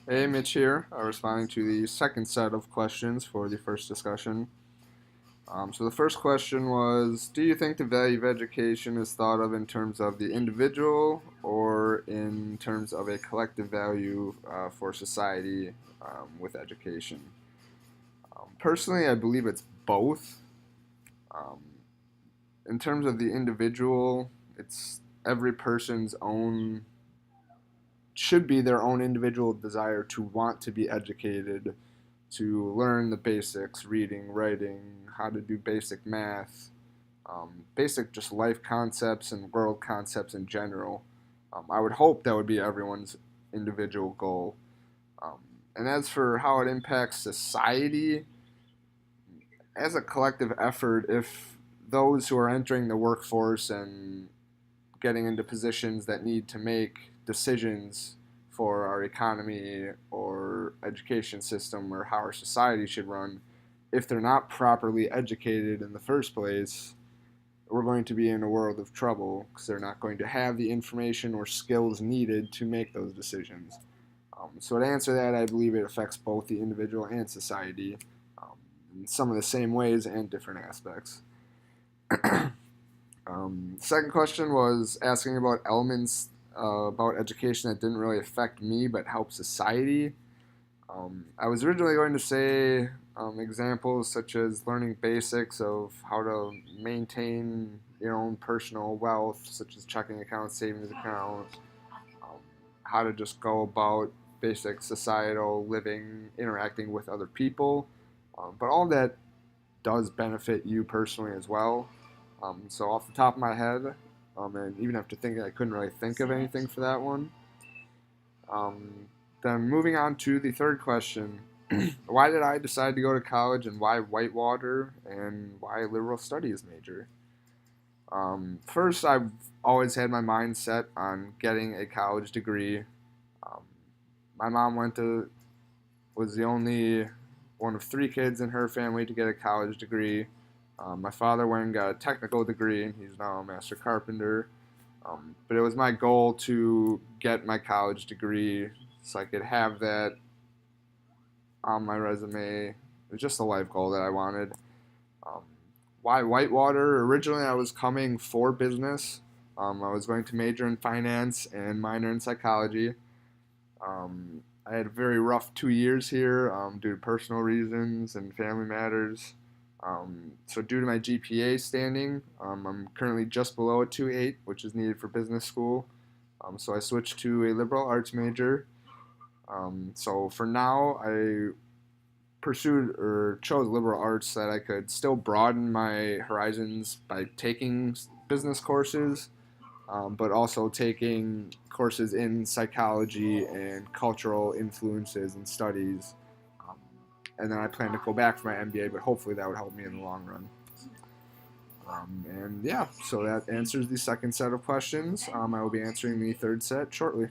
Hey, Mitch here, responding to the second set of questions for the first discussion. So the first question was, do you think the value of education is thought of in terms of the individual or in terms of a collective value for society with education? Personally, I believe it's both. Um, in terms of the individual, it's every person's own should be their own individual desire to want to be educated, to learn the basics, reading, writing, how to do basic math, basic just life concepts and world concepts in general. I would hope that would be everyone's individual goal. Um, and as for how it impacts society, as a collective effort, if those who are entering the workforce and getting into positions that need to make decisions for our economy or education system or how our society should run, if they're not properly educated in the first place, we're going to be in a world of trouble because they're not going to have the information or skills needed to make those decisions. So to answer that, I believe it affects both the individual and society um, in some of the same ways and different aspects. Second question was asking about elements about education that didn't really affect me but help society. I was originally going to say examples such as learning basics of how to maintain your own personal wealth, such as checking account, savings account, um, how to just go about basic societal living, interacting with other people. But all that does benefit you personally as well. So off the top of my head, and even after thinking, I couldn't really think of anything for that one. Um, then moving on to the third question, why did I decide to go to college and why Whitewater and why liberal studies major? First, I've always had my mind set on getting a college degree. Um, my mom was the only one of three kids in her family to get a college degree. My father went and got a technical degree, and he's now a master carpenter. But it was my goal to get my college degree so I could have that on my resume. It was just a life goal that I wanted. Um, why Whitewater? Originally, I was coming for business. I was going to major in finance and minor in psychology. I had a very rough 2 years here due to personal reasons and family matters. So due to my GPA standing, I'm currently just below a 2.8, which is needed for business school. So I switched to a liberal arts major. So for now, I pursued or chose liberal arts so that I could still broaden my horizons by taking business courses, but also taking courses in psychology and cultural influences and studies. Um, and then I plan to go back for my MBA, but hopefully that would help me in the long run. And yeah, so that answers the second set of questions. I will be answering the third set shortly.